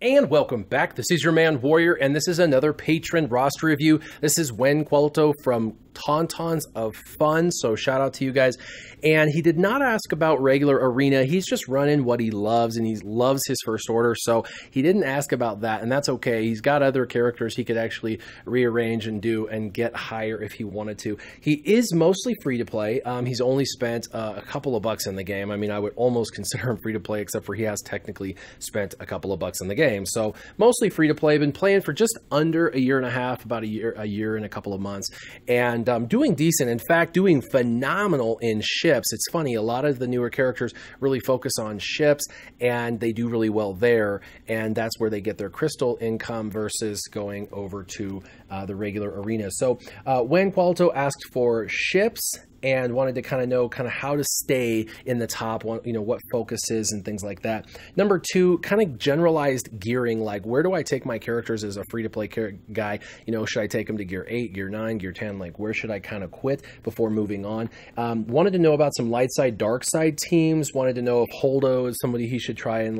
And welcome back. This is your man Warrior, and this is another patron roster review. This is Wen Qualto from Tauntauns of Fun, so shout out to you guys. And he did not ask about regular arena. He's just running what he loves, and he loves his first order, so he didn't ask about that, and that's okay. He's got other characters he could actually rearrange and do and get higher if he wanted to. He is mostly free to play. He's only spent a couple of bucks in the game. I mean, I would almost consider him free to play, except for he has technically spent a couple of bucks in the game. So mostly free to play. Been playing for just under a year and a half, about a year and a couple of months, and doing decent. In fact, doing phenomenal in ships. It's funny, a lot of the newer characters really focus on ships, and they do really well there, and that's where they get their crystal income versus going over to the regular arena. So Wen Qualto asked for ships and wanted to kind of know how to stay in the top, you know, what focuses and things like that. Number two, kind of generalized gearing, like where do I take my characters as a free-to-play guy? You know, should I take them to gear 8, gear 9, gear 10? Like, where should I kind of quit before moving on? Wanted to know about some light side, dark side teams. Wanted to know if Holdo is somebody he should try and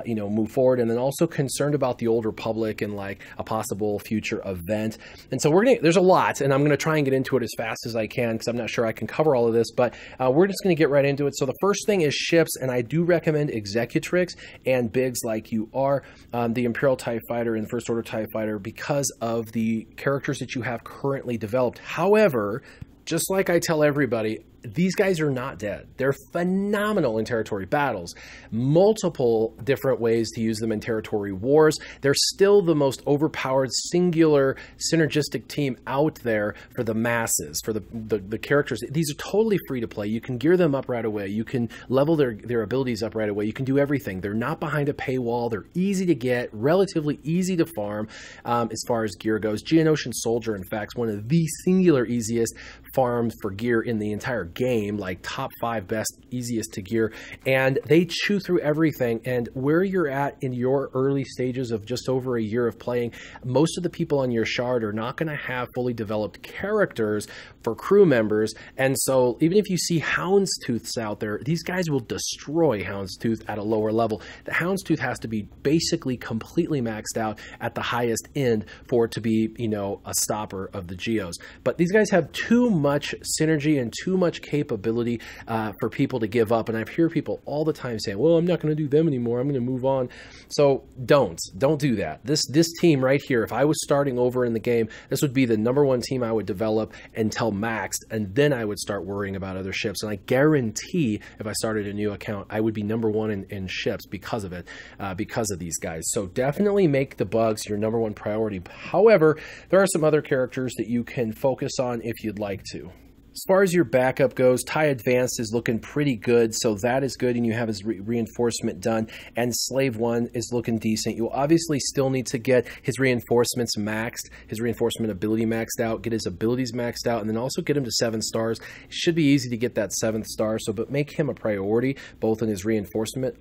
you know, move forward. And then also concerned about the Old Republic and like a possible future event. And so there's a lot, and I'm gonna try and get into it as fast as I can because I'm not sure I can cover all of this, but we're just going to get right into it. So the first thing is ships, and I do recommend Executrix and Biggs like you are, the Imperial TIE Fighter and First Order TIE Fighter, because of the characters that you have currently developed. However, just like I tell everybody, these guys are not dead. They're phenomenal in territory battles. Multiple different ways to use them in territory wars. They're still the most overpowered, singular, synergistic team out there for the masses, for the characters. These are totally free to play. You can gear them up right away. You can level their abilities up right away. You can do everything. They're not behind a paywall. They're easy to get, relatively easy to farm as far as gear goes. Geonosian Soldier, in fact, is one of the singular easiest farms for gear in the entire game, like top 5 best, easiest to gear, and they chew through everything. And where you're at in your early stages of just over a year of playing, most of the people on your shard are not going to have fully developed characters for crew members, and so even if you see Houndstooths out there, these guys will destroy Houndstooth at a lower level. The Houndstooth has to be basically completely maxed out at the highest end for it to be, you know, a stopper of the Geos. But these guys have too much synergy and too much capability for people to give up, and I hear people all the time saying, well, I'm not going to do them anymore, I'm going to move on. So don't do that. This team right here, if I was starting over in the game, this would be the #1 team I would develop until maxed, and then I would start worrying about other ships. And I guarantee if I started a new account, I would be #1 in ships because of it, because of these guys. So definitely make the bugs your #1 priority. However, there are some other characters that you can focus on if you'd like to. As far as your backup goes, TIE Advanced is looking pretty good, so that is good, and you have his reinforcement done, and Slave 1 is looking decent. You'll obviously still need to get his reinforcements maxed, his reinforcement ability maxed out, get his abilities maxed out, and then also get him to 7 stars. It should be easy to get that 7th star, but make him a priority, both in his reinforcement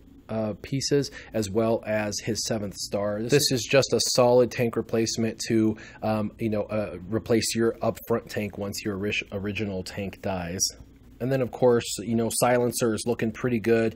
pieces as well as his 7th star. This is just a solid tank replacement to you know, replace your upfront tank once your original tank dies. And then, of course, you know, Silencer is looking pretty good.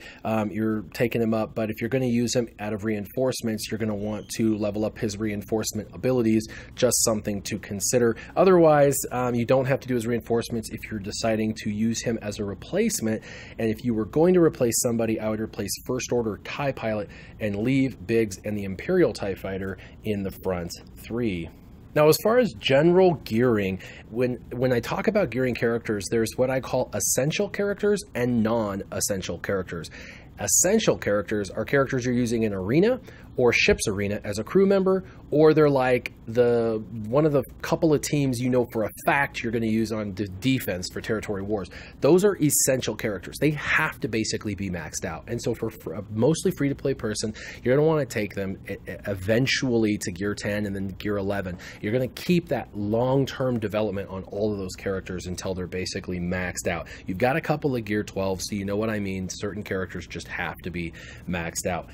You're taking him up, but if you're going to use him out of reinforcements, you're going to want to level up his reinforcement abilities. Just something to consider. Otherwise, you don't have to do his reinforcements if you're deciding to use him as a replacement. And if you were going to replace somebody, I would replace First Order TIE Pilot and leave Biggs and the Imperial TIE Fighter in the front 3. Now, as far as general gearing, when I talk about gearing characters, there's what I call essential characters and non-essential characters. Essential characters are characters you're using in Arena or Ships Arena as a crew member, or they're like one of the couple of teams you know for a fact you're going to use on defense for territory wars. Those are essential characters. They have to basically be maxed out. And so for a mostly free-to-play person, you're going to want to take them eventually to gear 10 and then gear 11. You're going to keep that long-term development on all of those characters until they're basically maxed out. You've got a couple of gear 12, so you know what I mean. Certain characters just have to be maxed out.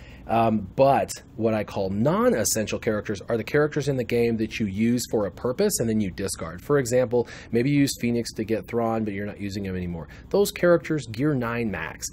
But what I call non-essential characters are the characters in the game that you use for a purpose and then you discard. For example, maybe you use Phoenix to get Thrawn, but you're not using him anymore. Those characters, gear 9 max.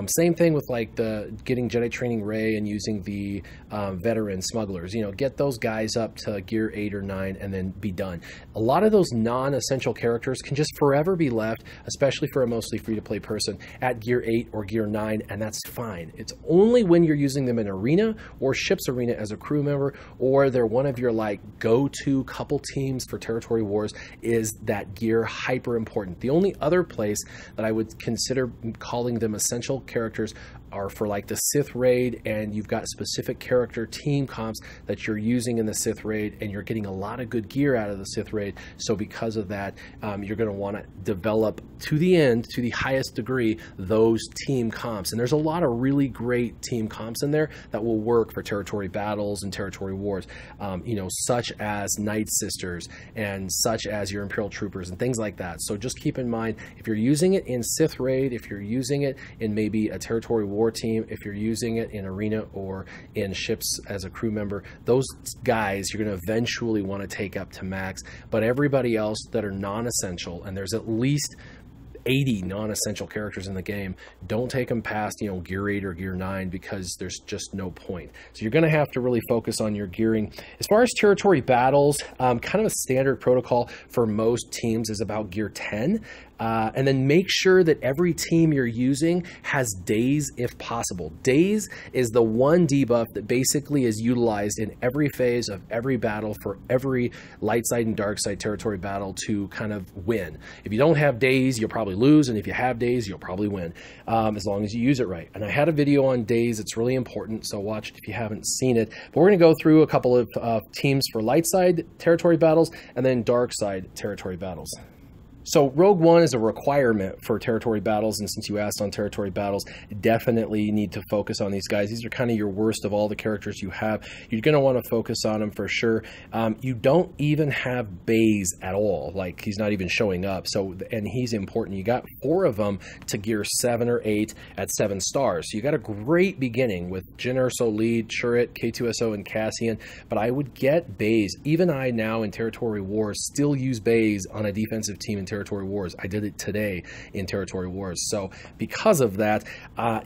Same thing with like the getting Jedi Training Rey and using the veteran smugglers. You know, get those guys up to gear 8 or 9 and then be done. A lot of those non-essential characters can just forever be left, especially for a mostly free-to-play person, at gear 8 or gear 9, and that's fine. It's only when you're using them in arena or ship's arena as a crew member, or they're one of your like go-to couple teams for territory wars, is that gear hyper important. The only other place that I would consider calling them essential characters are for like the Sith raid, and you've got specific character team comps that you're using in the Sith raid, and you're getting a lot of good gear out of the Sith raid. So because of that, you're going to want to develop to the end, to the highest degree, those team comps. And there's a lot of really great team comps in there that will work for territory battles and territory wars, you know, such as Night Sisters and such as your Imperial troopers and things like that. So just keep in mind, if you're using it in Sith raid, if you're using it in maybe a territory war team, if you're using it in arena or in ships as a crew member, those guys you're going to eventually want to take up to max. But everybody else that are non-essential, and there's at least 80 non-essential characters in the game, don't take them past, you know, gear 8 or gear 9, because there's just no point. So you're going to have to really focus on your gearing. As far as territory battles, kind of a standard protocol for most teams is about gear 10. And then make sure that every team you're using has daze if possible. Daze is the one debuff that basically is utilized in every phase of every battle for every light side and dark side territory battle to kind of win. If you don't have daze, you'll probably lose, and if you have daze, you'll probably win, as long as you use it right. And I had a video on daze. It's really important, so watch it if you haven't seen it. But we're going to go through a couple of teams for light side territory battles and then dark side territory battles. So Rogue One is a requirement for territory battles, and since you asked on territory battles, definitely need to focus on these guys. These are kind of your worst of all the characters you have. You're going to want to focus on them for sure. You don't even have Baze at all. Like, he's not even showing up. So, and he's important. You got 4 of them to gear 7 or 8 at 7 stars. So you got a great beginning with Jyn Erso Lead, Chirrut, K2SO, and Cassian. But I would get Baze. Even I now in Territory Wars still use Baze on a defensive team in Territory Wars. I did it today in Territory Wars. So because of that,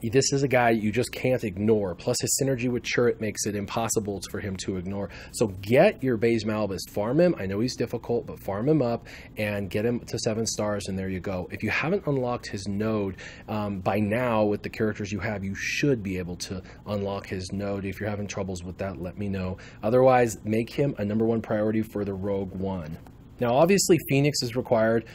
this is a guy you just can't ignore. Plus his synergy with Chirrut makes it impossible for him to ignore. So get your Baze Malbus, farm him. I know he's difficult, but farm him up and get him to 7 stars, and there you go. If you haven't unlocked his node by now with the characters you have, you should be able to unlock his node. If you're having troubles with that, let me know. Otherwise, make him a #1 priority for the Rogue One. Now, obviously, Phoenix is required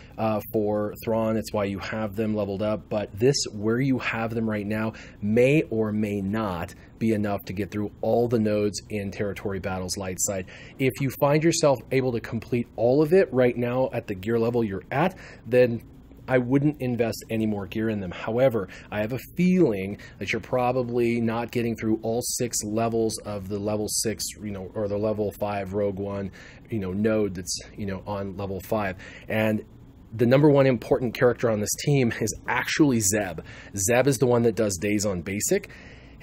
for Thrawn. It's why you have them leveled up. But this, where you have them right now, may or may not be enough to get through all the nodes in Territory Battles light side. If you find yourself able to complete all of it right now at the gear level you're at, then I wouldn't invest any more gear in them. However, I have a feeling that you're probably not getting through all 6 levels of the level 6, or the level 5 Rogue One, node that's, on level 5. And the #1 important character on this team is actually Zeb. Zeb is the one that does days on basic.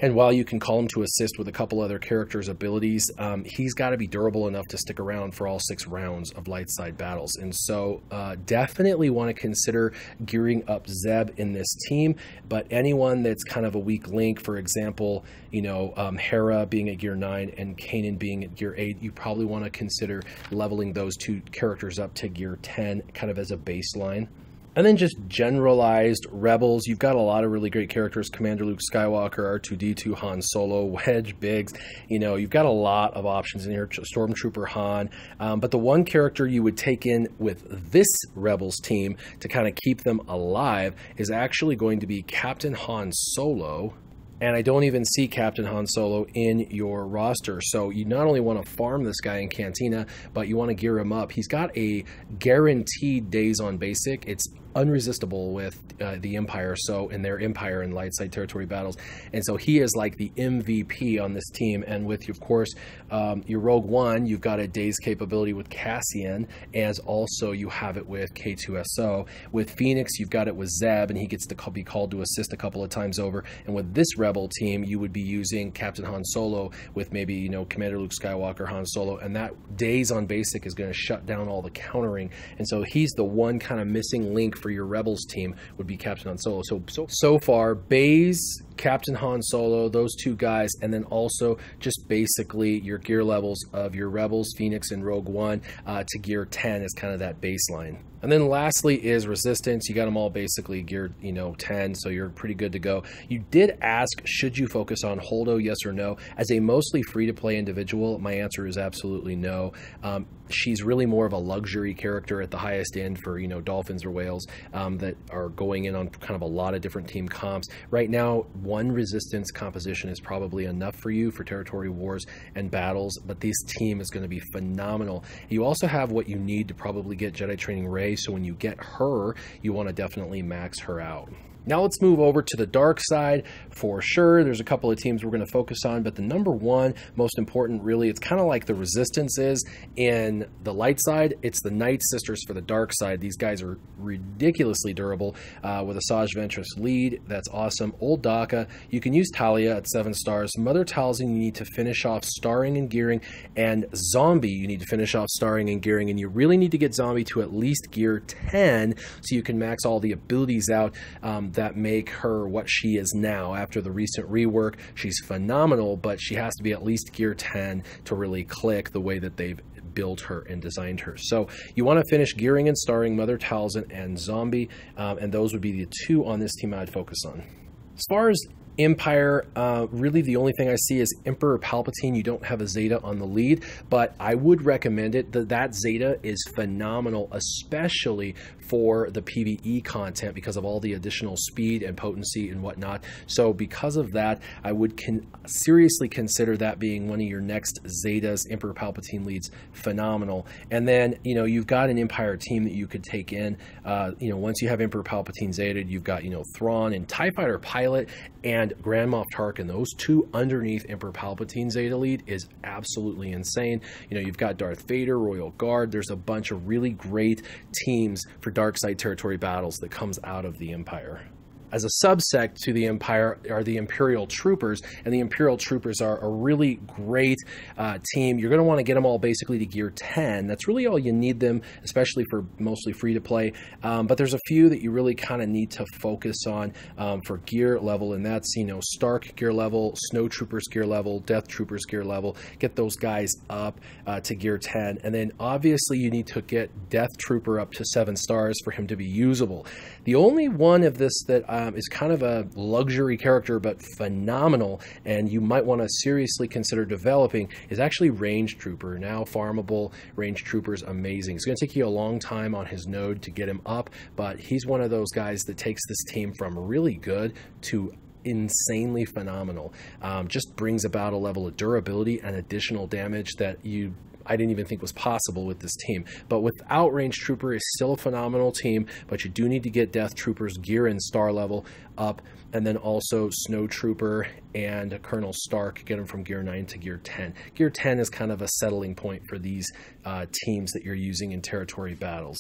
And while you can call him to assist with a couple other characters' abilities, he's got to be durable enough to stick around for all 6 rounds of light side battles. And so definitely want to consider gearing up Zeb in this team. But anyone that's kind of a weak link, for example, Hera being at gear 9 and Kanan being at gear 8, you probably want to consider leveling those 2 characters up to gear 10 kind of as a baseline. And then just generalized Rebels. You've got a lot of really great characters. Commander Luke Skywalker, R2-D2, Han Solo, Wedge, Biggs. You've got a lot of options in here. Stormtrooper Han. But the one character you would take in with this Rebels team to kind of keep them alive is actually going to be Captain Han Solo. And I don't even see Captain Han Solo in your roster. So you not only want to farm this guy in Cantina, but you want to gear him up. He's got a guaranteed days on basic. It's unresistible with the Empire, so in their Empire and light side territory battles. And so he is like the MVP on this team. And with, of course, your Rogue One, you've got a day's capability with Cassian, as also you have it with K2SO. With Phoenix, you've got it with Zeb, and he gets to be called to assist a couple of times over. And with this Rebel team, you would be using Captain Han Solo with maybe, you know, Commander Luke Skywalker, Han Solo, and that days on basic is going to shut down all the countering. And so he's the one kind of missing link for your Rebels team, would be Captain Han Solo. So far, Baze, Captain Han Solo, those two guys, and then also just basically your gear levels of your Rebels, Phoenix, and Rogue One to gear 10 is kind of that baseline. And then lastly is Resistance. You got them all basically geared, you know, 10, so you're pretty good to go. You did ask, should you focus on Holdo, yes or no? As a mostly free-to-play individual, my answer is absolutely no. She's really more of a luxury character at the highest end for, you know, Dolphins or Whales that are going in on kind of a lot of different team comps. Right now, one Resistance composition is probably enough for you for territory wars and battles, but this team is going to be phenomenal. You also have what you need to probably get Jedi Training Rey, so when you get her, you want to definitely max her out. Now let's move over to the dark side. For sure, there's a couple of teams we're going to focus on, but the number one, most important, really, it's kind of like the Resistance is in the light side. It's the Night Sisters for the dark side. These guys are ridiculously durable with Asajj Ventress lead. That's awesome. Old Daka, you can use Talia at 7 stars. Mother Talzin, you need to finish off starring and gearing, and Zombie, you need to finish off starring and gearing, and you really need to get Zombie to at least gear 10 so you can max all the abilities out that make her what she is now. After the recent rework, she's phenomenal, but she has to be at least gear 10 to really click the way that they've built her and designed her. So you want to finish gearing and starring Mother Talzin and Zombie, and those would be the two on this team I'd focus on. As far as Empire, really the only thing I see is Emperor Palpatine. You don't have a Zeta on the lead, but I would recommend it. That Zeta is phenomenal, especially for the PvE content because of all the additional speed and potency and whatnot. So because of that, I would seriously consider that being one of your next Zetas. Emperor Palpatine leads phenomenal. And then, you know, you've got an Empire team that you could take in. You know, once you have Emperor Palpatine Zeta, you've got, you know, Thrawn and TIE Fighter Pilot and Grand Moff Tarkin. Those two underneath Emperor Palpatine Zeta lead is absolutely insane. You know, you've got Darth Vader, Royal Guard. There's a bunch of really great teams for dark side territory battles that comes out of the Empire. As a subsect to the Empire are the Imperial Troopers, and the Imperial Troopers are a really great team. You're going to want to get them all basically to gear 10. That's really all you need them, especially for mostly free-to-play. But there's a few that you really kind of need to focus on for gear level, and that's, you know, Stark gear level, Snow Troopers gear level, Death Troopers gear level. Get those guys up to gear 10. And then obviously you need to get Death Trooper up to 7 stars for him to be usable. The only one of this that is kind of a luxury character but phenomenal, and you might want to seriously consider developing, is actually Range Trooper. Now farmable Range Trooper's amazing. It's going to take you a long time on his node to get him up, but he's one of those guys that takes this team from really good to insanely phenomenal. Just brings about a level of durability and additional damage that I didn't even think was possible with this team. But without Range Trooper, is still a phenomenal team, but you do need to get Death Trooper's gear and star level up, and then also Snow Trooper and Colonel Stark, get them from gear 9 to gear 10. Gear 10 is kind of a settling point for these teams that you're using in territory battles.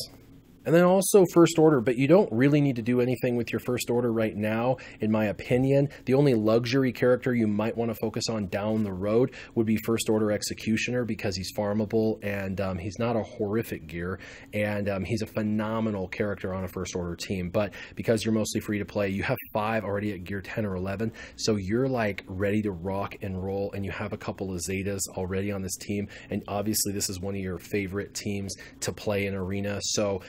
And then also First Order, but you don't really need to do anything with your First Order right now, in my opinion. The only luxury character you might want to focus on down the road would be First Order Executioner, because he's farmable and he's not a horrific gear, and he's a phenomenal character on a First Order team. But because you're mostly free to play, you have 5 already at gear 10 or 11, so you're like ready to rock and roll, and you have a couple of Zetas already on this team, and obviously this is one of your favorite teams to play in Arena. So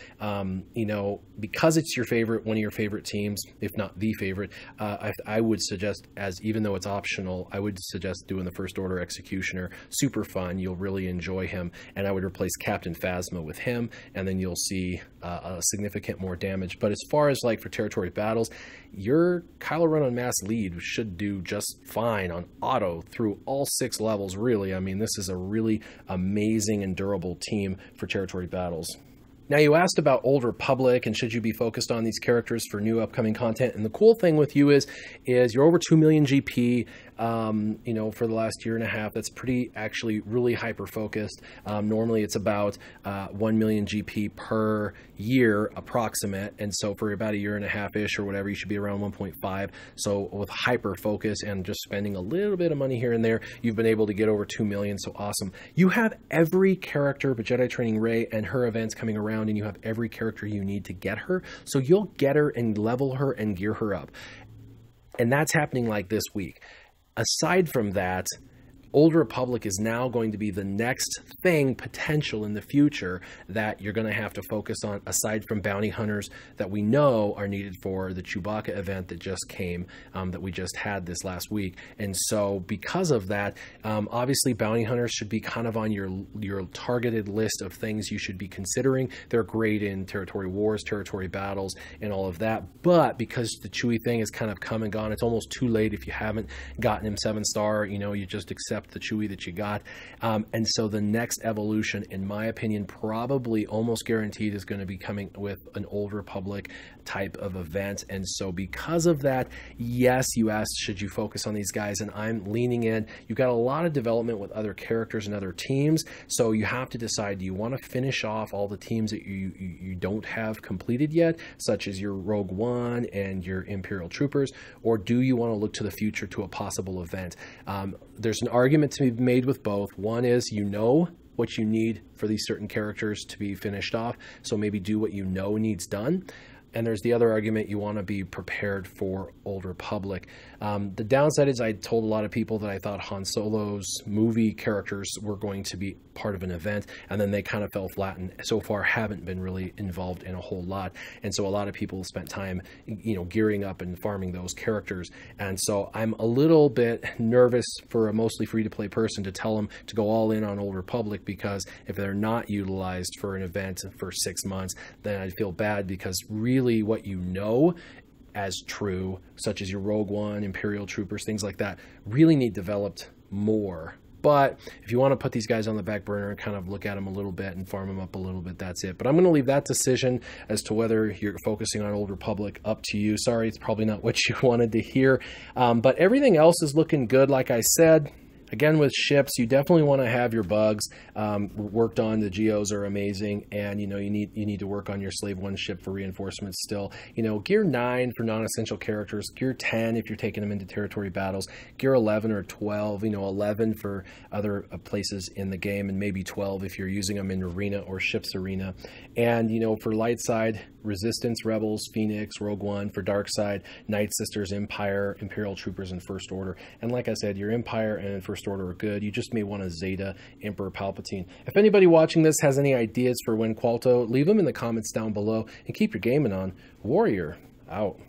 you know, because it's your favorite, one of your favorite teams, if not the favorite, I would suggest, even though it's optional, I would suggest doing the First Order Executioner. Super fun. You'll really enjoy him. And I would replace Captain Phasma with him, and then you'll see a significant more damage. But as far as like for territory battles, your Kylo Ren on mass lead should do just fine on auto through all 6 levels, really. I mean, this is a really amazing and durable team for territory battles. Now, you asked about Old Republic and should you be focused on these characters for new upcoming content. And the cool thing with you is you're over 2 million GP, you know, for the last year and a half. That's pretty, actually really hyper focused. Normally it's about 1 million GP per year approximate. And so for about a year and a half-ish or whatever, you should be around 1.5. So with hyper focus and just spending a little bit of money here and there, you've been able to get over 2 million. So awesome. You have every character but Jedi Training Rey and her events coming around, and you have every character you need to get her. So you'll get her and level her and gear her up. And that's happening like this week. Aside from that, Old Republic is now going to be the next thing potential in the future that you're going to have to focus on, aside from bounty hunters that we know are needed for the Chewbacca event that just came, that we just had this last week. And so because of that, obviously bounty hunters should be kind of on your targeted list of things you should be considering. They're great in territory wars, territory battles, and all of that. But because the Chewie thing has kind of come and gone, it's almost too late if you haven't gotten him 7-star. You know, you just accept the Chewie that you got. And so the next evolution, in my opinion, probably almost guaranteed is going to be coming with an Old Republic type of event. And so because of that, yes, you asked, should you focus on these guys? And I'm leaning in. You've got a lot of development with other characters and other teams. So you have to decide, do you want to finish off all the teams that you don't have completed yet, such as your Rogue One and your Imperial Troopers, or do you want to look to the future to a possible event? There's an argument to be made with both. One is, you know what you need for these certain characters to be finished off, so maybe do what you know needs done. And there's the other argument, you want to be prepared for Old Republic. The downside is, I told a lot of people that I thought Han Solo's movie characters were going to be part of an event, and then they kind of fell flat and so far haven't been really involved in a whole lot. And so a lot of people spent time, you know, gearing up and farming those characters. And so I'm a little bit nervous for a mostly free-to-play person to tell them to go all in on Old Republic, because if they're not utilized for an event for 6 months, then I'd feel bad, because really what you know as true, such as your Rogue One, Imperial Troopers, things like that, really need developed more. But if you want to put these guys on the back burner and kind of look at them a little bit and farm them up a little bit, that's it. But I'm going to leave that decision as to whether you're focusing on Old Republic up to you. Sorry, it's probably not what you wanted to hear. But everything else is looking good, like I said. Again, with ships, you definitely want to have your bugs worked on. The geos are amazing, and you know you need to work on your Slave 1 ship for reinforcements still. You know, gear 9 for non-essential characters, gear 10 if you're taking them into territory battles, gear 11 or 12. You know, 11 for other places in the game, and maybe 12 if you're using them in arena or ships arena. And you know, for light side, Resistance, Rebels, Phoenix, Rogue One. For dark side, Night Sisters, Empire, Imperial Troopers, and First Order. And like I said, your Empire and First Order are good. You just may want a Zeta, Emperor Palpatine. If anybody watching this has any ideas for Wen Qualto, leave them in the comments down below, and keep your gaming on. Warrior out.